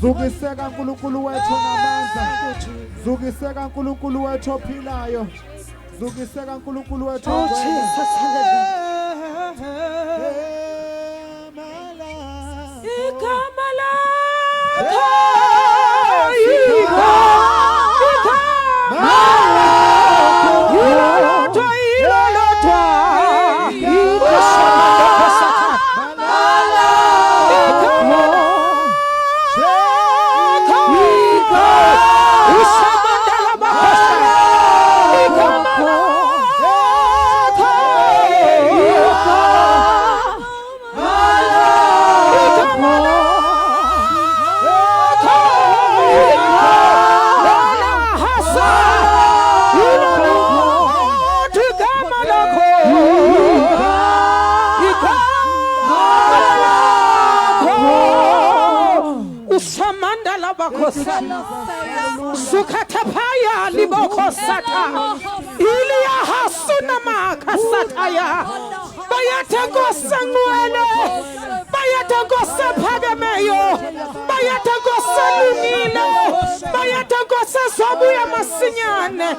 Zukiseka nkulunkulu wethu namandla. Zukiseka nkulunkulu wethu ophilayo. Zukiseka nkulunkulu wethu. Oh Jesus, Ikamala. Sukatapaya libokosata Ilia hasuna makasataya Bayatangosa ngwele Bayatangosa pagameyo Bayatangosa lunile Bayatangosa sobu ya masinyane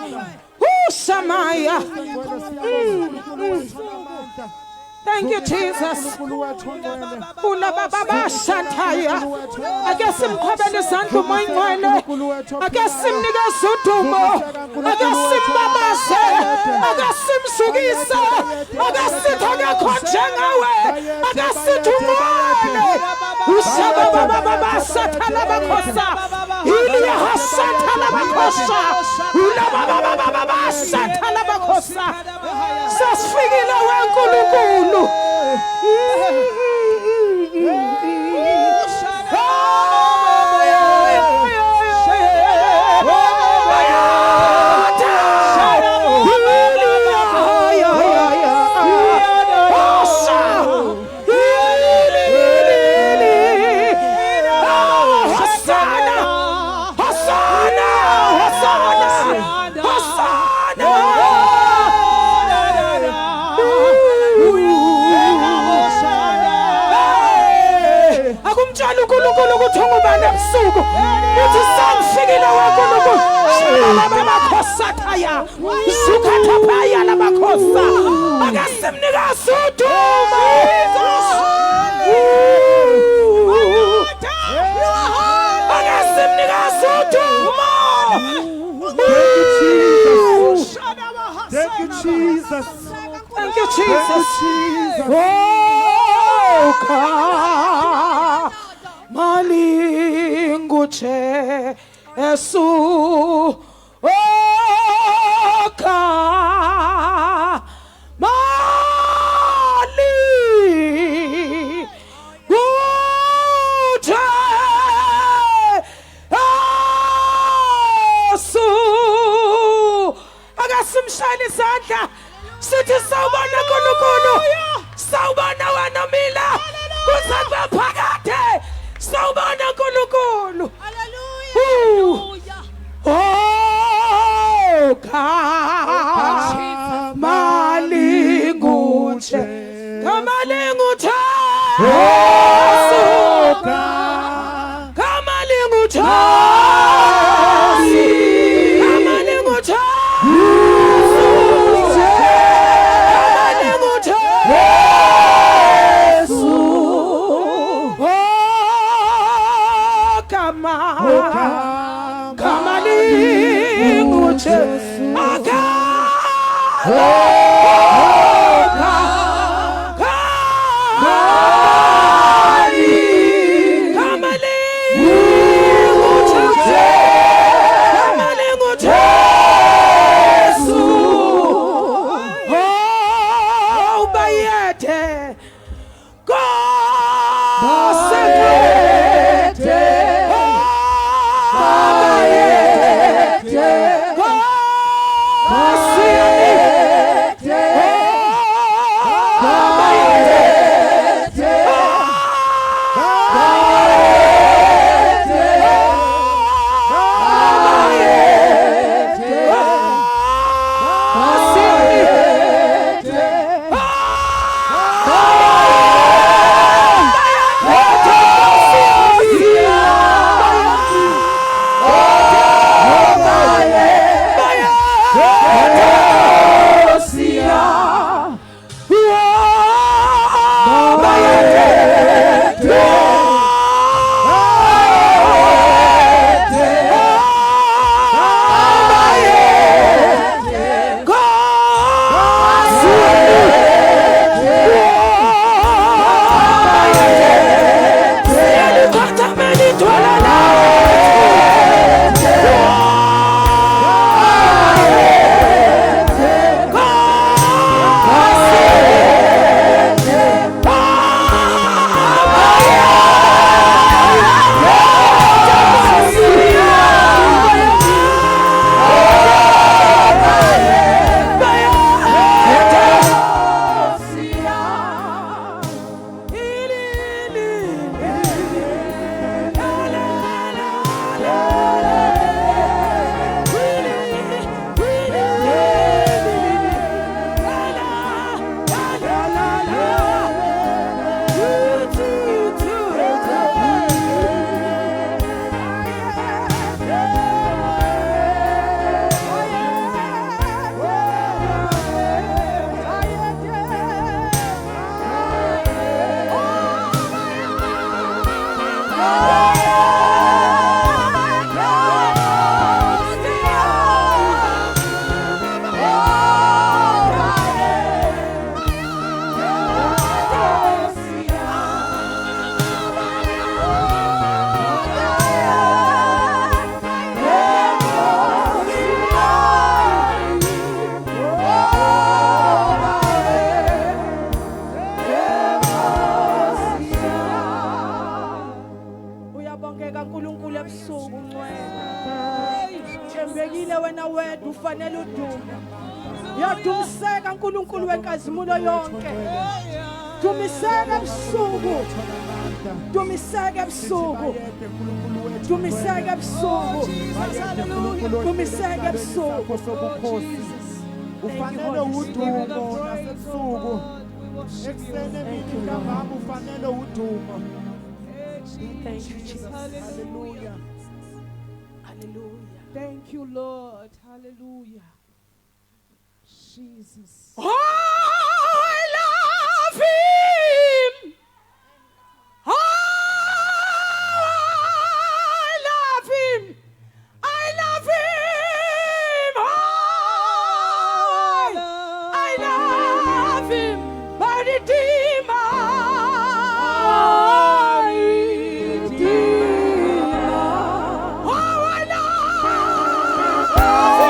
Usamaya Thank you, Jesus. Ula baba shantaya. Ake simkhwabele izandla umoyingcwele. Ake simnikeze udumo. Ake simbabaze. Ake simsukise. Ake sithi akekho njengawe. Ake sithi ungcwele. Ushaba baba sathala bakhosa. Iliya hasathala bakhosa. Ula baba sathala bakhosa. Sasifikile weNkulunkulu. uNkulunkulu kuthonga ubani ebusuku uthi sangifikile weNkulunkulu babakhosathaya sukhathaphaya labakhosa akasimnikazi udumo akasimnikazi udumo. Thank you, Jesus. Thank you, Jesus. Oh, God. Malinguche Yesu oka mali guche Yesu akasimshayela izandla sithi sawubona uNkulunkulu sawubona wena Mila kuzakuba phakade sawubona uNkulunkulu. Hallelujah. Oh, kamalinguche kamalinguche kamalinguche kamalinguche kamalinguche aka ufanele udumo. Yadumiseka uNkulunkulu wenkazimulo yonke. Dumiseka ebusuku. Dumiseka ebusuku. Dumiseka ebusuku. Dumiseka ebusuku. Ufanele udumo nasebusuku. Ekuseni emini ntambama ufanele udumo. Thank you, Jesus. Hallelujah. Hallelujah. Thank you, Lord. Hallelujah. Jesus. I love him. I love him. I love him. I love him. My Redeemer. Oh, I love him.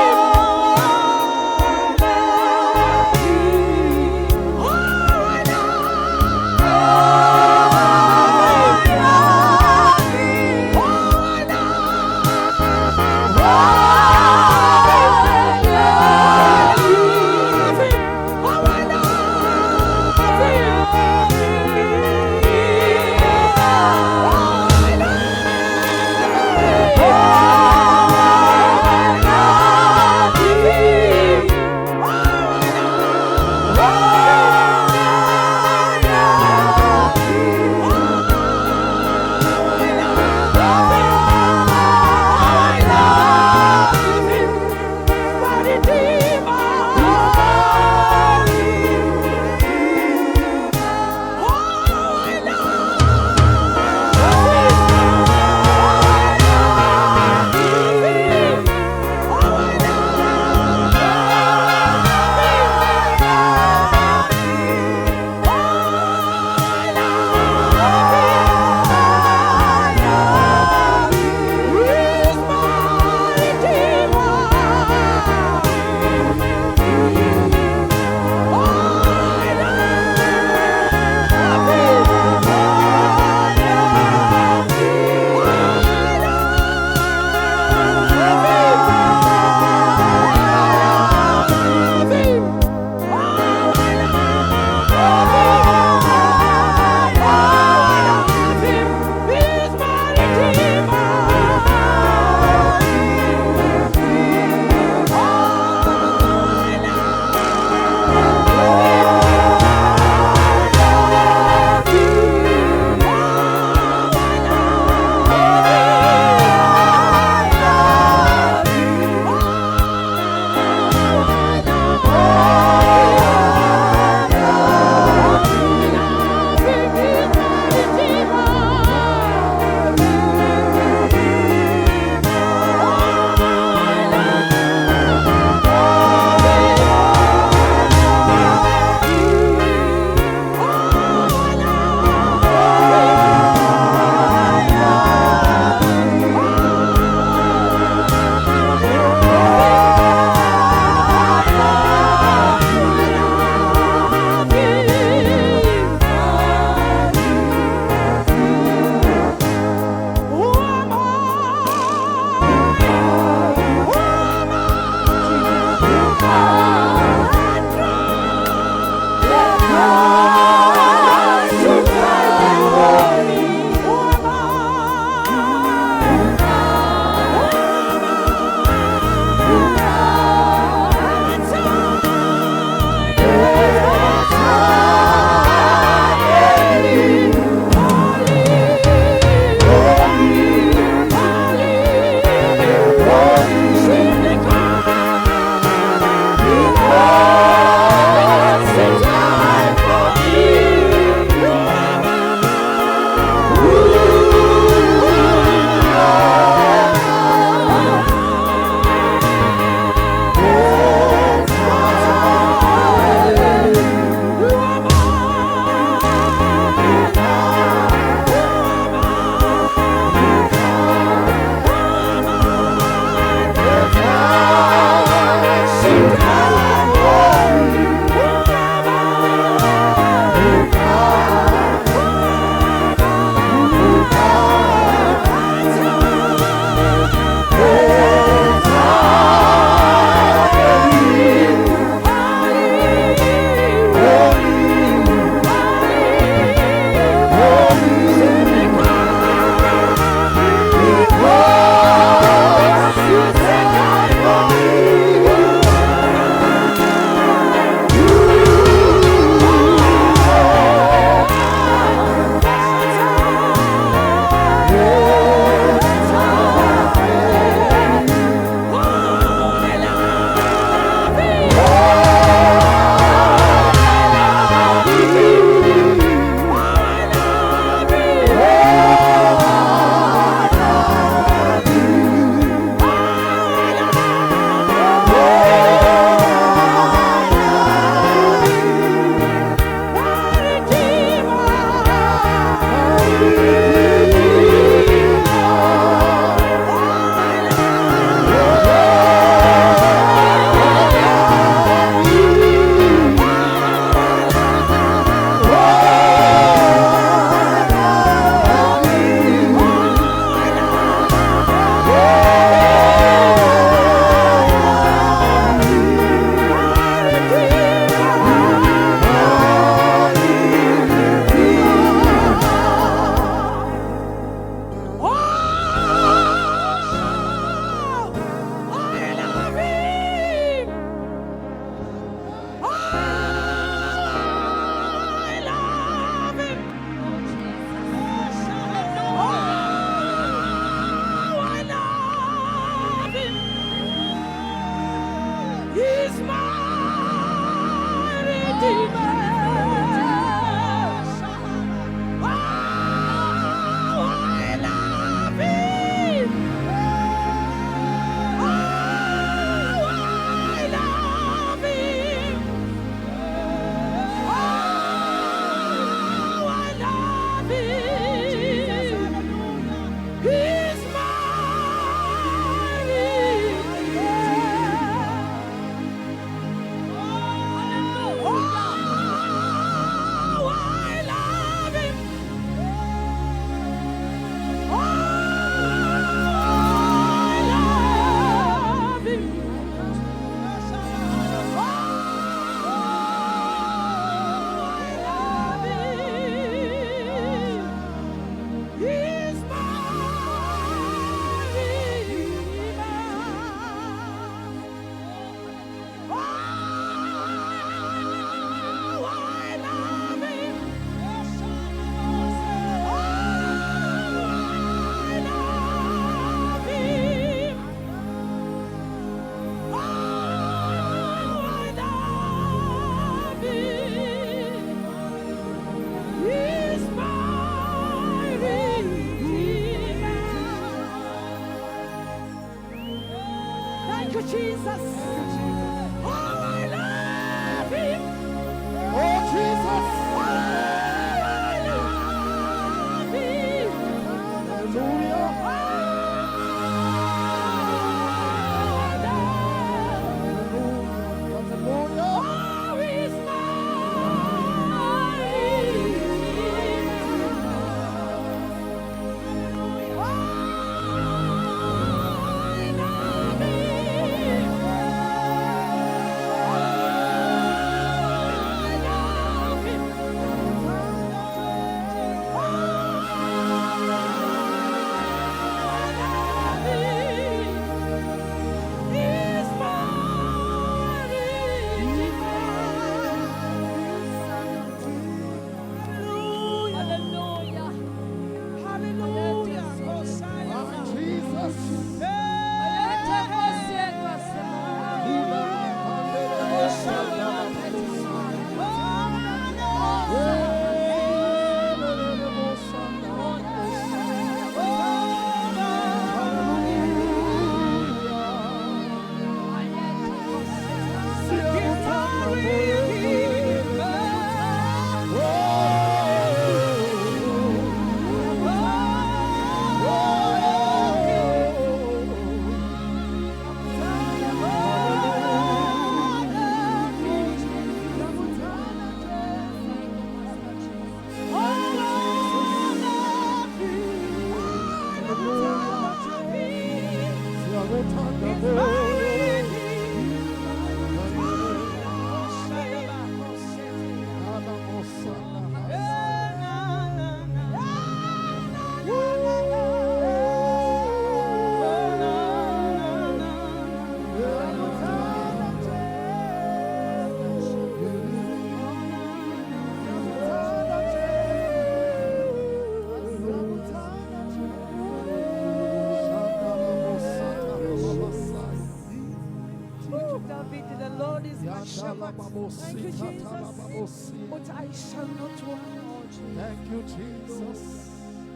Thank you, Jesus. But I shall not want, Lord Jesus. Thank you, Jesus.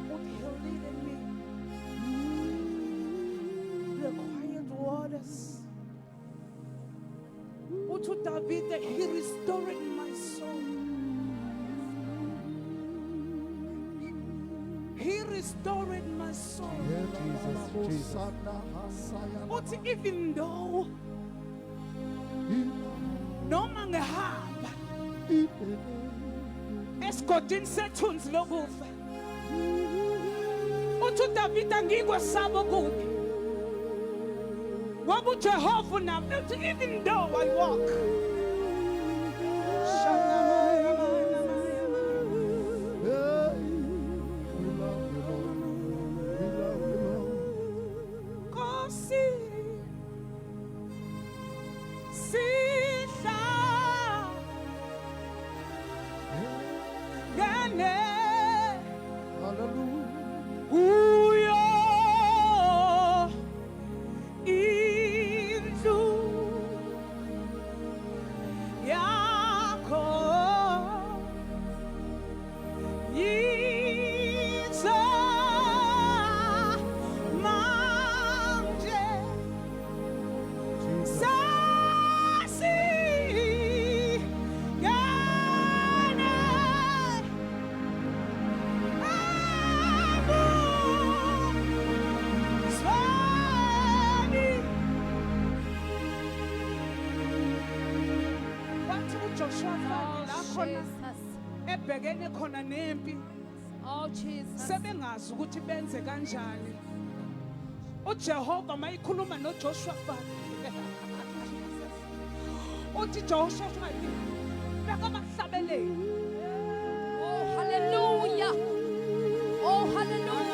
But he'll lead me. The quiet waters. But to David, he restored my soul. He restored my soul. Jesus. But even though noma ngihamba esigodini sethunzi lokufa, uthi uDavid angikwesaba kuphi ngoba uJehova unami. Uthi even though I walk ebhekene khona nempi. Oh Jesus. Sebengazi ukuthi benze kanjani. uJehova mayikhuluma noJoshua uthi Joshua bakabahlabeleli. Oh hallelujah. Oh hallelujah.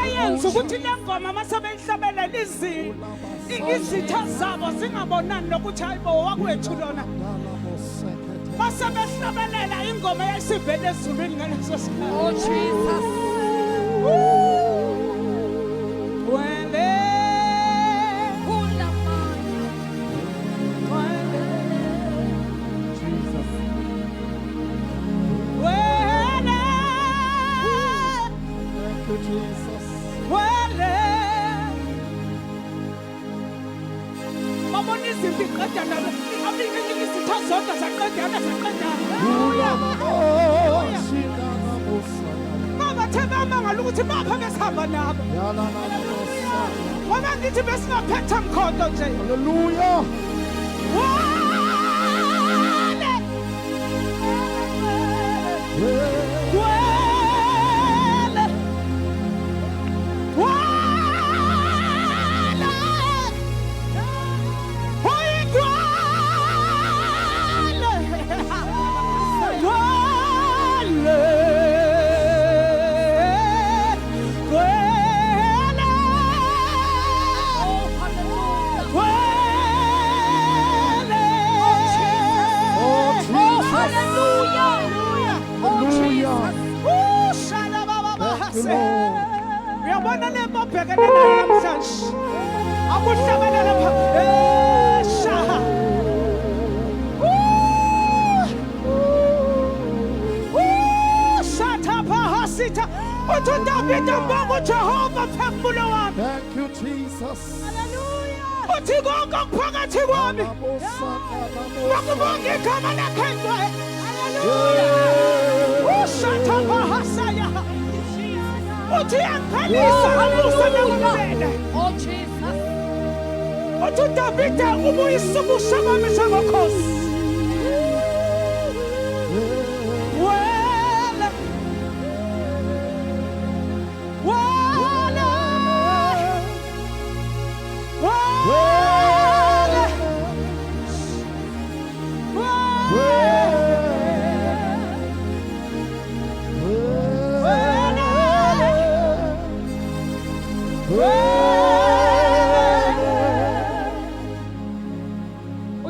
Ayenza ukuthi le ngoma masebeyihlabelela izitha zabo zingabonani nokuthi hayibo wakwethu lona. Masebehlabelela ingoma yayisivele ezulwini ngaleso sikhathi. Oh Jesus. Hallelujah. Uyabona le mbobhekene nayo namhlanje. Akuhlabelela phakathi. Shatapahasita. Uthi David mbonga uJehova phefumulo wami. Thank you, Jesus. Hallelujah. Uthi konke okuphakathi kwami. Ngokubonga igama lakhe ngcwele. Hallelujah. Shatapahasaya. Uthi yakhalisa amusa nakumele. Oh Jesus. Uthi David ubuyisa ubusha bami njengokhosi.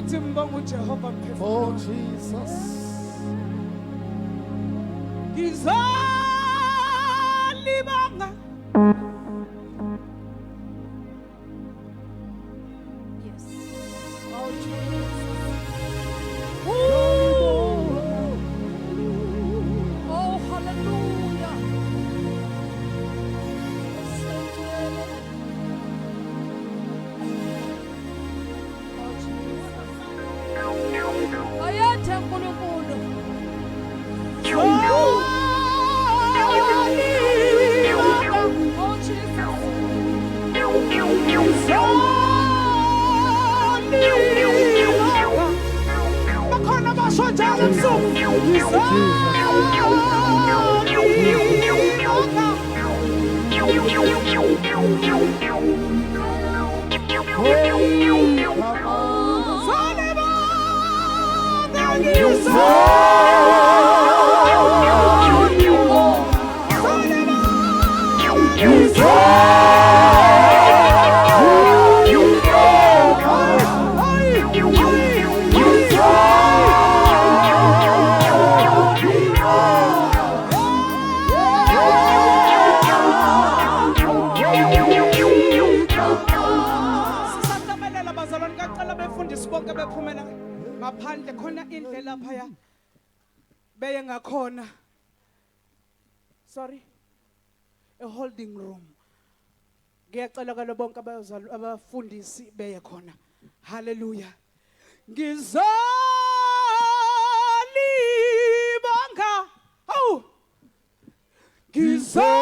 uthi mbonga uJehova Oh mphefumulo Jesus. ngizalibanga Yes. Oh, Jesus. Oh, hallelujah. Oh, Jesus. Ayethe uNkulunkulu. Oh, Jesus. bakhona basho njalo ebusuku sisahlabelela bazalwane kacela befundisi bonke bephumela ngaphandle khona indlela phaya beye ngakhona sorry a holding room ngiyacela kalo bonke abafundisi beye khona haleluya ngizalibanga awu ngizalibanga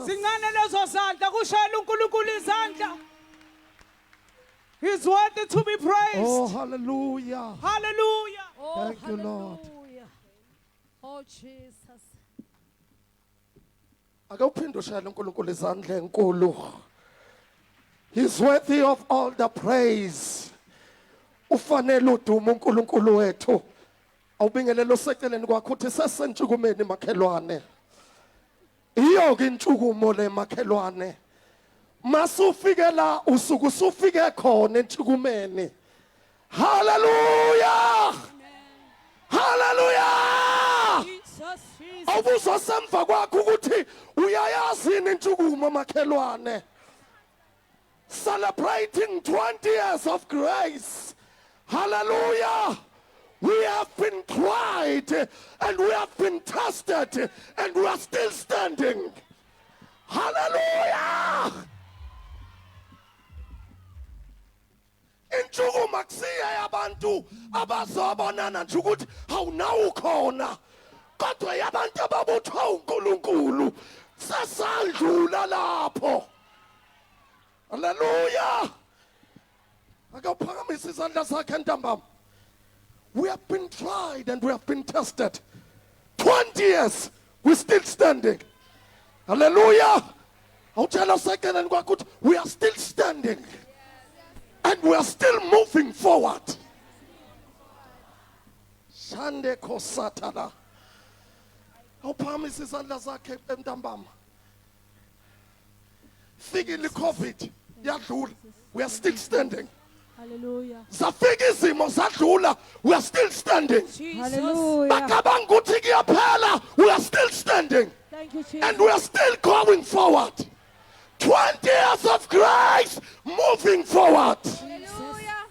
zincane lezo zandla kushayela uNkulunkulu izandla. He's worthy to be praised. Oh, hallelujah. Hallelujah. Oh, Thank you, Lord. hallelujah. Oh, Jesus. Ake uphinde ushayele uNkulunkulu izandla enkulu. He's worthy of all the praise. Ufanele udumo uNkulunkulu wethu. Awubingelele oseceleni kwakho uthi sesentshukumeni makhelwane. Iyo ke intshukumo le makhelwane. Masufike la usuku usufike khona entshukumeni. Hallelujah! Hallelujah! Jesus, Jesus. Awubuzo semva kwakho ukuthi uyayazi intshukumo makhelwane. Celebrating 20 years of grace. Hallelujah! We have been tried and we have been tested and we are still standing. Hallelujah! Inchukuma kusiya yabantu abazobonana nje ukuthi awunawo khona. Kodwa yabantu ababuthwa uNkulunkulu sesandlula lapho. Hallelujah! Akaphakamisa izandla zakhe ntambama. We have been tried and we have been tested. 20 years, we're still standing. Hallelujah. We are still standing. And we are still moving forward. Shande kosatala. Awuphakamise izandla zakhe emntambama. Fikile COVID yadlula. We are still standing. Hallelujah. Zafika izimo zadlula, we are still standing. Hallelujah. Bakabanga ukuthi kuyaphela, we are still standing. Thank you, Jesus. And we are still going forward. 20 years of grace, moving forward. Hallelujah.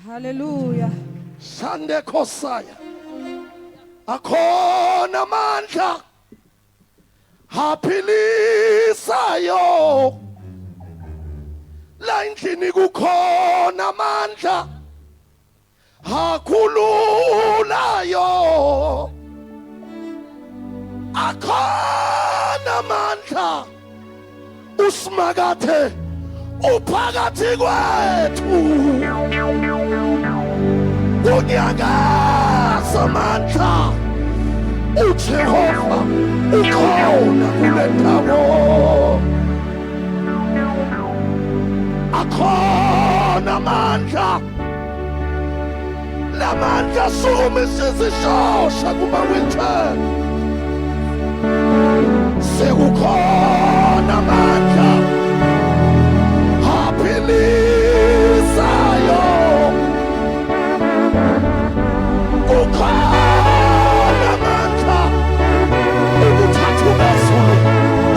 Hallelujah. Shande kosaya. Akhona mandla. Haphilisayo. La endlini kukhona amandla akhululayo akhona amandla usimakathe uphakathi kwethu unyakaza amandla uJehova ukhona kule ndawo akhona amandla lamandla sumisizishosha kuma-wheelchair sekukhona amandla aphilisayo ukhona amandla ukuthatha ubezulu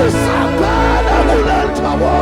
usambala kule ndawo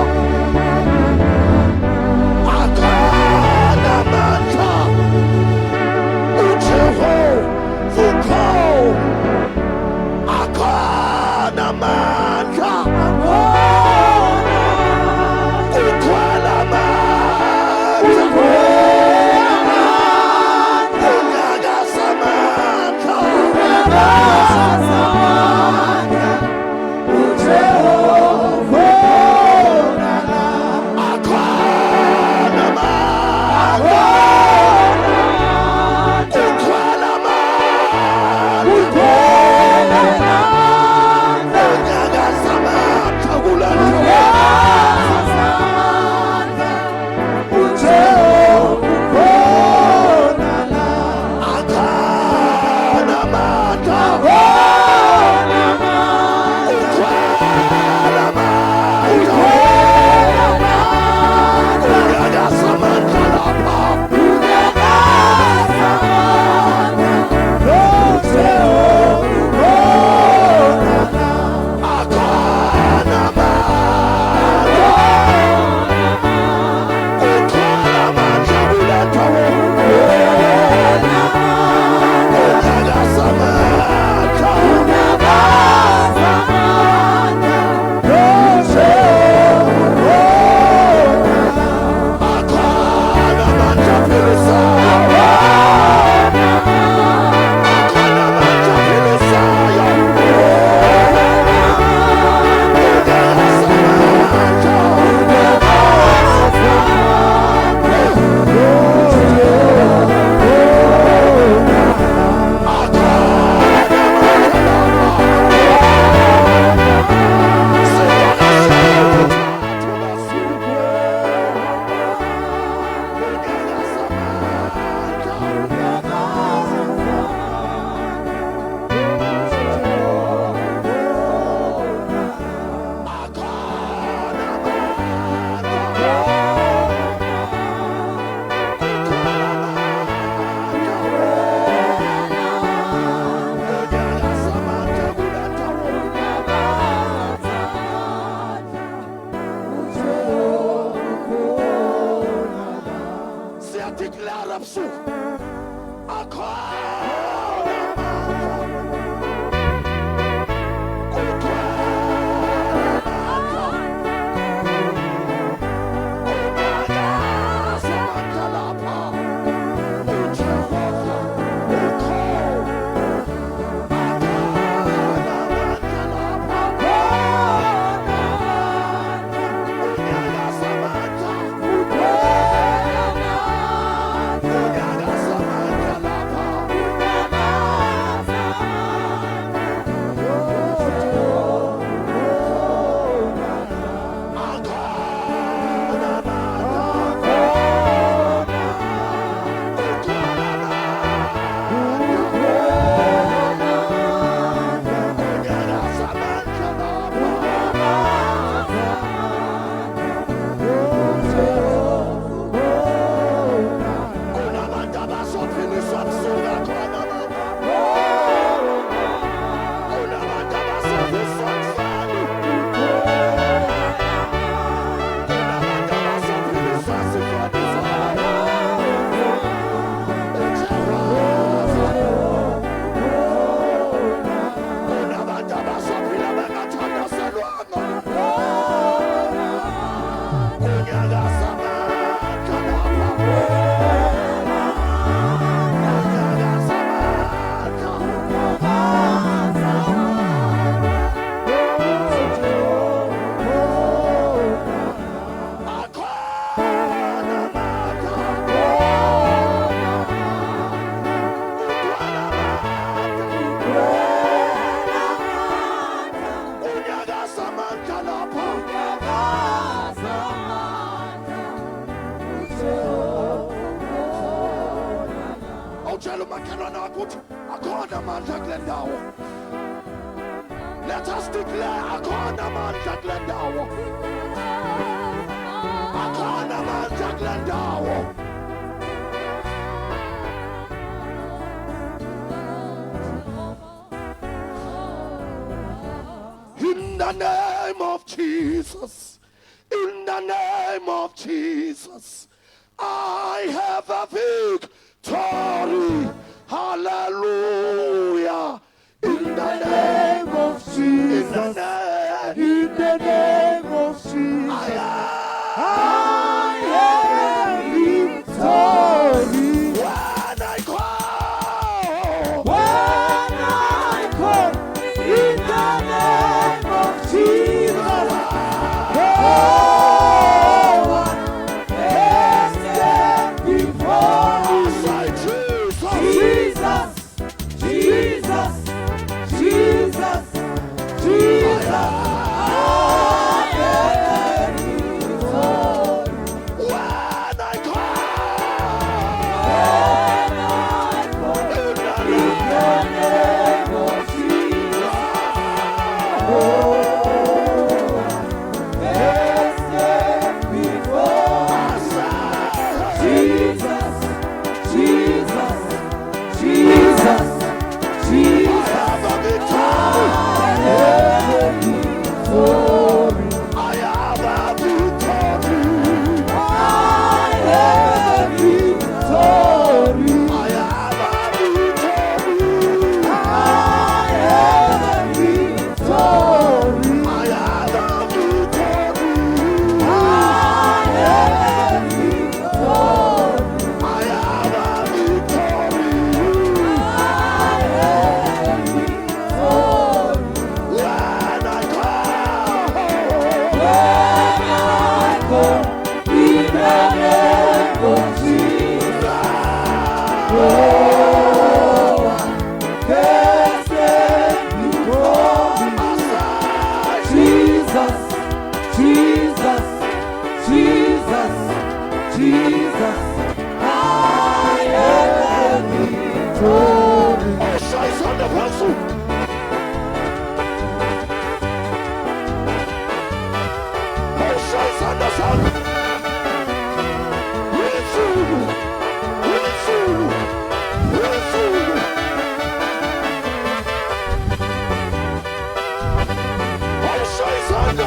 Tshela umakhelwane wakho ukuthi akhona amandla kule ndawo. Let us declare akhona amandla kule ndawo. Akhona amandla kule ndawo. In the name of Jesus, in the name of Jesus, I have a victory. Hallelujah. In the name of Jesus, in the name of Jesus, I have victory. When I call, in the name of Jesus, no one can stand before us. Jesus, Jesus, Jesus, Jesus. I am victorious. When I call, in the name of Jesus, no one can stand before us. Jesus, Jesus, Jesus, Jesus. I have a victory. I have a victory. I have a victory. I have a victory. I have a victory. I have a victory. I have a victory. I have a Jesus, Jesus, Jesus, Jesus, I am victorious. Oh, shine on the vessel. Oh, shine on the sun. Receive, receive, receive. Oh, shine on the.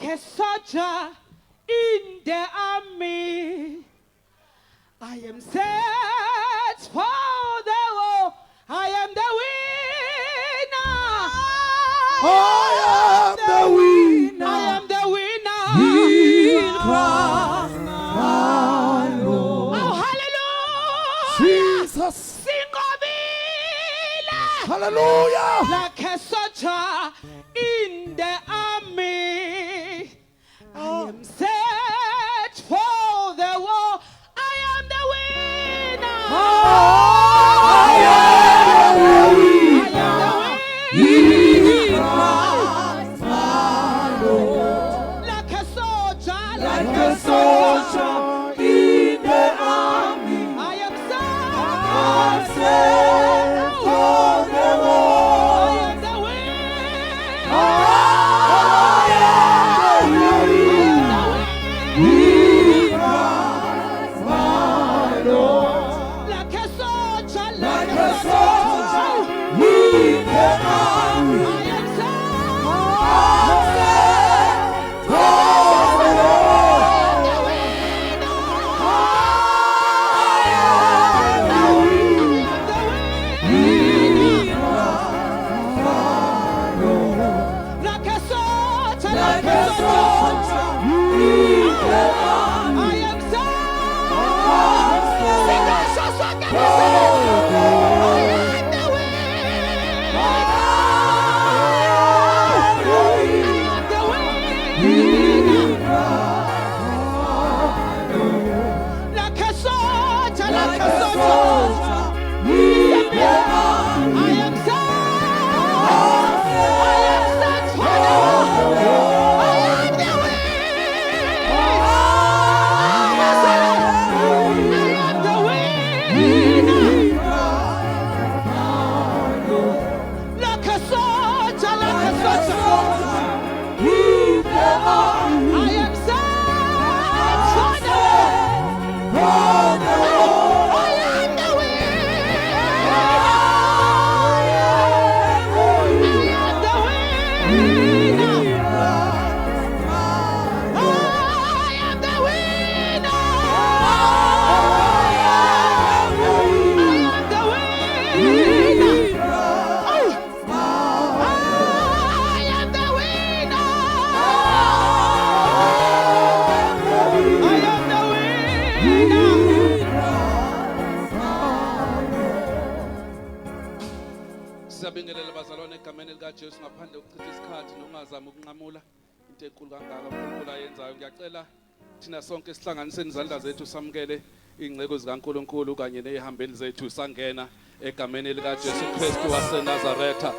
like a soldier in the army. I am set for the war. I am the winner. I am the winner. I am the winner. In Christ, my Lord. Oh, hallelujah. Jesus. Singobile. Hallelujah. Like a soldier in the army. I am set for the war. I am the winner. I am the winner. Like a soldier, like a soldier in the army. I am set for the war. I am the winner. Like a soldier, like a soldier in the army. I am set For the like a soldier, like a soldier I am set. Like a soldier, like a soldier. I am set. I am set for the war. I am the winner. Like a soldier, like a soldier. I am set for the war. I am the winner. Siyabingelela bazalwane egameni likaJesu ngaphandle kokuchitha isikhathi nongazama ukunqamula into enkulu kangaka uNkulunkulu ayenzayo. Ngiyacela thina sonke sihlanganiseni izandla zethu samukele ingceko zikaNkulunkulu kanye nezihambeli zethu sangena egameni likaJesu Kristu waseNazaretha.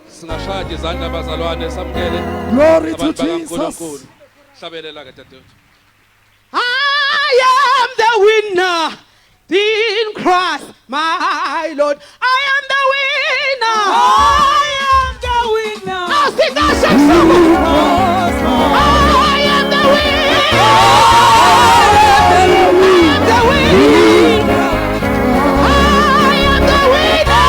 Singashaya izandla bazalwane samukele Glory to abantu bakaNkulunkulu. Jesus. Hlabelela ke dadewethu. I am the winner in Christ, my Lord. I am the winner. I am the winner. Now sing that song. I am the winner. I am the winner. I am the winner.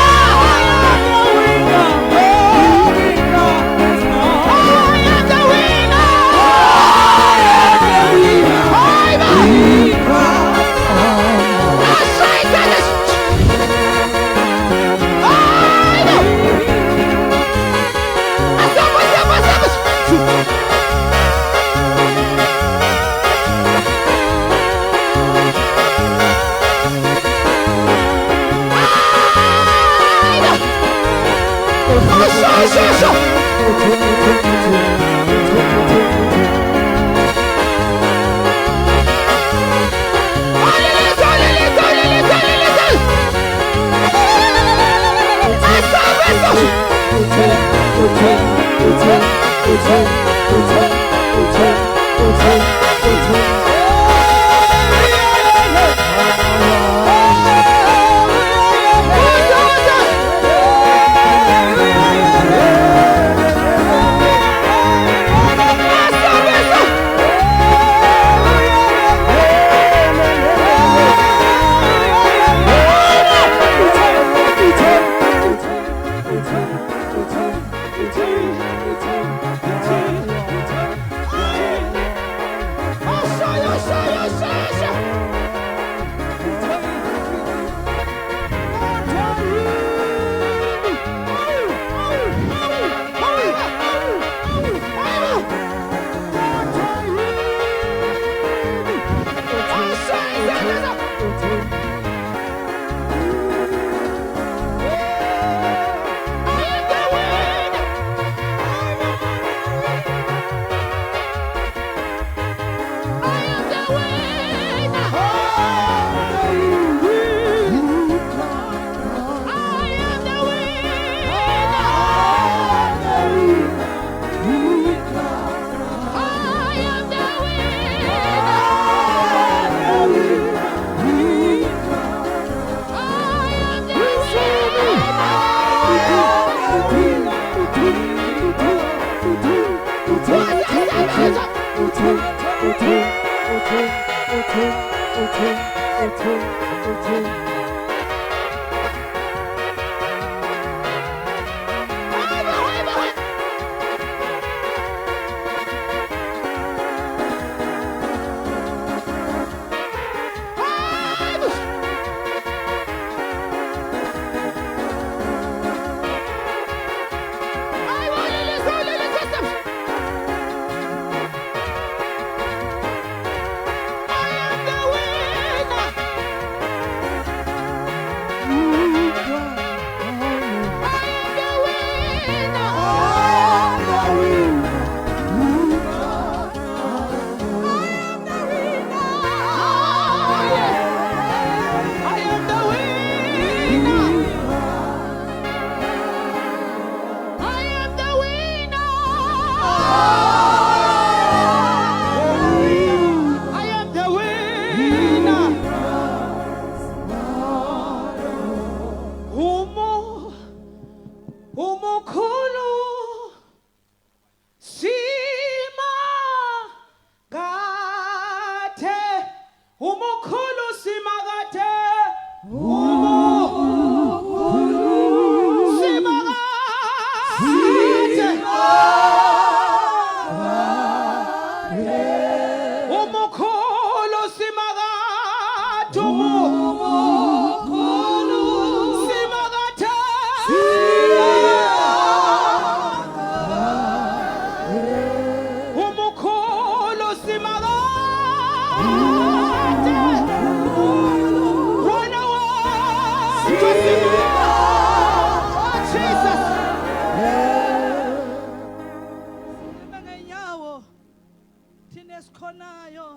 Sikhonayo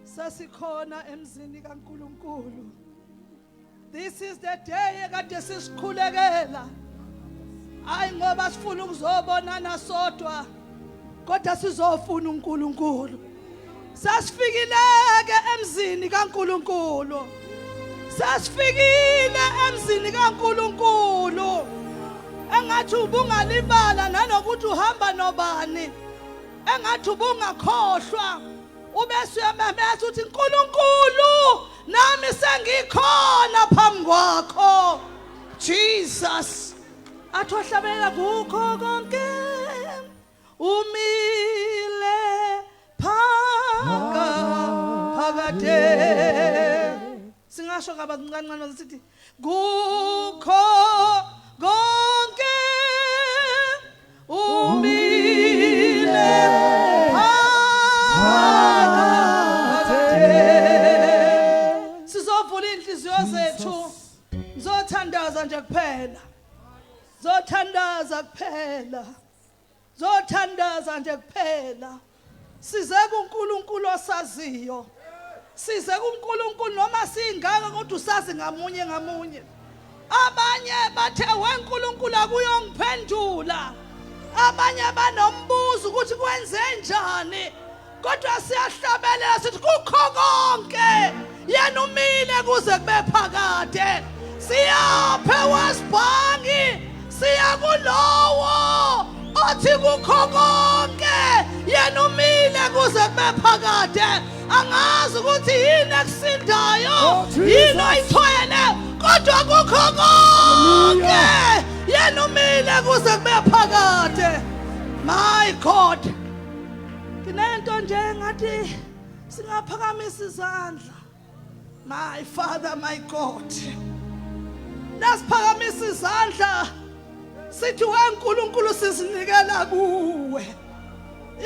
sasikhona emzini kaNkuluNkulu. This is the day ekade sisikhulekela. Hayi ngoba sifuna ukuzobonana sodwa kodwa sizofuna uNkulunkulu. Sasifikile ke emzini kaNkulunkulu. Sasifikile emzini kaNkulunkulu. Engathi ubungalibala nanokuthi uhamba nobani. Engathi ubungakhohlwa ubese uyamemeza uthi uNkulunkulu nami sengikhona phambi kwakho. Jesus athi wahlabela kukho konke umile phakade. Singasho kabancancane sithi kukho konke umile phakade. Sizovula inhliziyo zethu zothandaza nje kuphela. Zothandaza kuphela. Zothandaza nje kuphela. Size kuNkulunkulu osaziyo. Size kuNkulunkulu noma singaka kodwa usazi ngamunye ngamunye. Abanye bathe weNkulunkulu akuyongiphendula. Abanye banombuzo ukuthi kwenze njani. Kodwa siyahlabelela sithi kukho konke yena umile kuze kube phakade. Siyaphe wasibhangi siya kulowo othi kukho konke yena umile kuze kube phakade. Angazi ukuthi yini akusindayo yini oyithoyele kodwa kukho konke yena umile kuze kube phakade. My God, kinento nje ngathi singaphakamisa izandla. My Father, my God, nasiphakamisa izandla sithi weNkulunkulu sizinikela kuwe.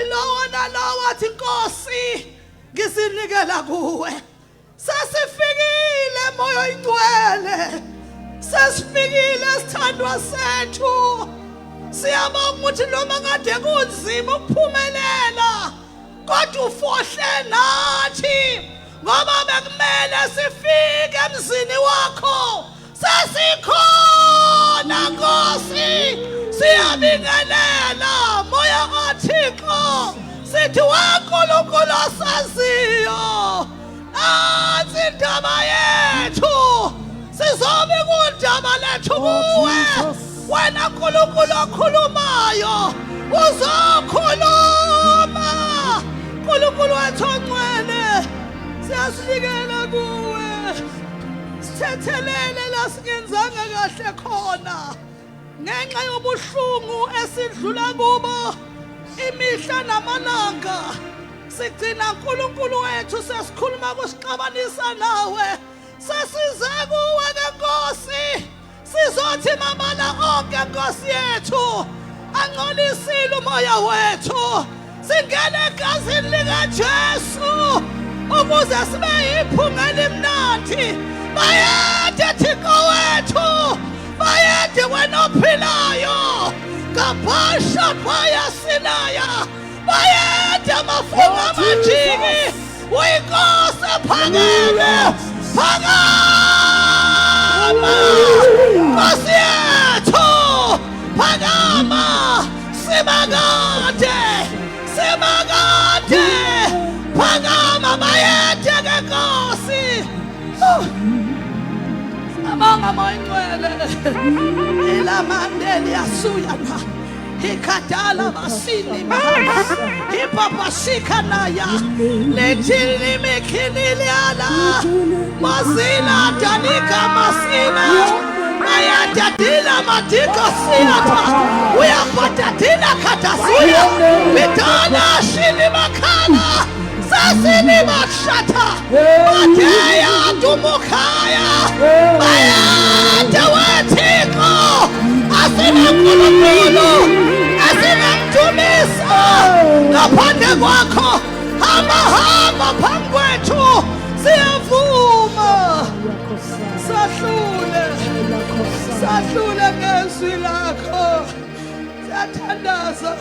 Ilowo nalowo athi Nkosi ngisinikela kuwe. Sesifikile moyo oyingcwele. Sesifikile sithandwa sethu. Siyabonga ukuthi noma kade kunzima ukuphumelela kodwa ufohle nathi ngoba bekumele sifike emzini wakho. Sesikhona Nkosi, siyabingelela moya kaThixo. Sithi weNkulunkulu osaziyo nansi indaba yethu. Sizobe kundaba lethu kuwe. Wena Nkulunkulu okhulumayo uzokhuluma. Siyasinikela kuwe. Sithethelele la singenzanga kahle khona. Ngenxa yobuhlungu esidlula kubo imihla namalanga. Sigcina uNkulunkulu wethu sesikhuluma kusixabanisa nawe. Sesize kuwe ke Nkosi. Sizothi mabala onke Nkosi yethu. Angcolisile umoya wethu. Singene egazini likaJesu. Ukuze sibe iphunga elimnandi. Bayede Thixo wethu. Bayede wena ophilayo. Kabasha phaya sinaya. Bayede amafunga amajiki. Uyinkosi ephakeme. Phakama. Nkosi yethu. Phakama. Sibakade. Sibakade. Phakama bayede ke Nkosi. Abanga moyingcwele. Ilamandeli yasuyana. Ikadala basini mahana. Ipapashika naya. Lechili mikilili ala. Masila tanika masina. Ayatadila matika siyata. Uyapatatila katasuya. Vitana shili makana. Sasini mashata. Mateya dumukaya. Bayata wetiko. Asina kulukulu. Asina mtumisa. Ngapande kwakho. Hamba pangwetu. Siyavuma. Sahlule ngezwi lakho. Siyathandaza.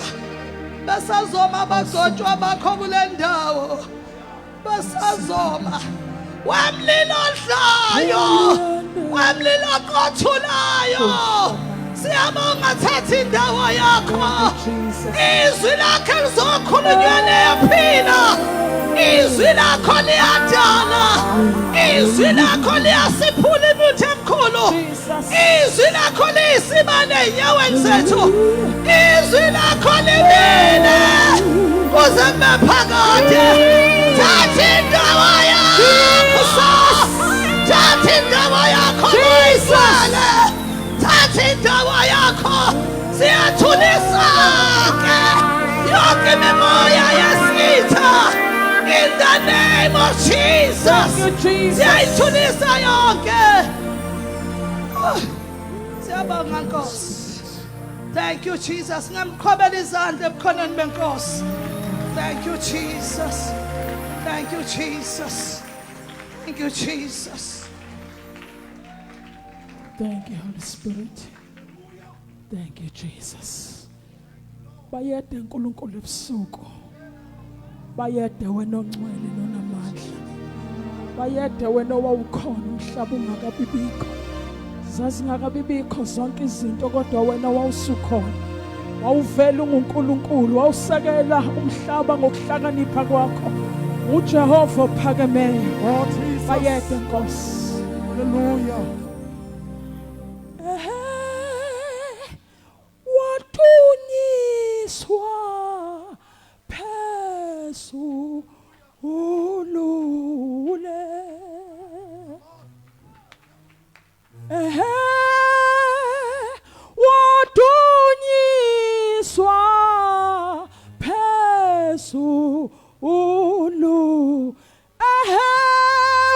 Basazoma abagcotshwa bakho kule ndawo. Basazoma. Wemlilo odlayo. Wemlilo oqothulayo. Siyabonga thatha indawo yakho. Izwi lakho lizokhulunywa neyaphila. Izwi lakho liyadala. Izwi lakho liyasiphula imithi emkhulu. Izwi lakho liyisibane enyaweni zethu. Izwi lakho limile kuze kube phakade. Thatha indawo yakho. Thatha indawo yakho Moyisane. Thatha indawo yakho. Siyathulisa-ke yonke imimoya yesitha. In the name of Jesus. Siyayithulisa yonke. Siyabonga Nkosi. Thank you Jesus. Ngamqhobela izandla ebukhoneni beNkosi. Thank you Jesus. Thank you Jesus. Thank you Jesus. Thank you, Holy Spirit. Thank you, Jesus. Bayede uNkulunkulu ebusuku. Bayede wena ongcwele nonamandla. Bayede wena owawukhona umhlaba ungakabibikho. Zazingakabibikho zonke izinto kodwa wena wawusukhona. Wawuvela unguNkulunkulu, wawusekela umhlaba ngokuhlakanipha kwakho. uJehova ophakemeyo. Bayede Nkosi. Hallelujah. Watunyiswa phezulu ulule. Watunyiswa phezulu.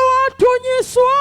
Watunyiswa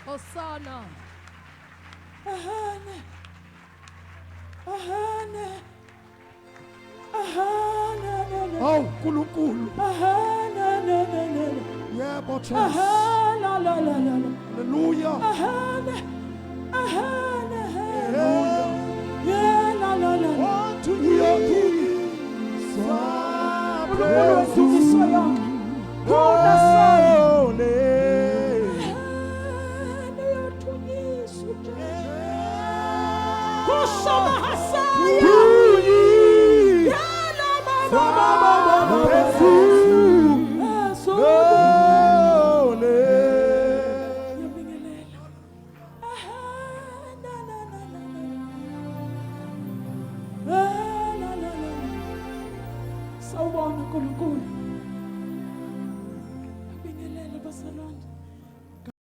Hosanna. Awu nkulunkulu. Yebo Jesus. Hallelujah. Sawubona uNkulunkulu.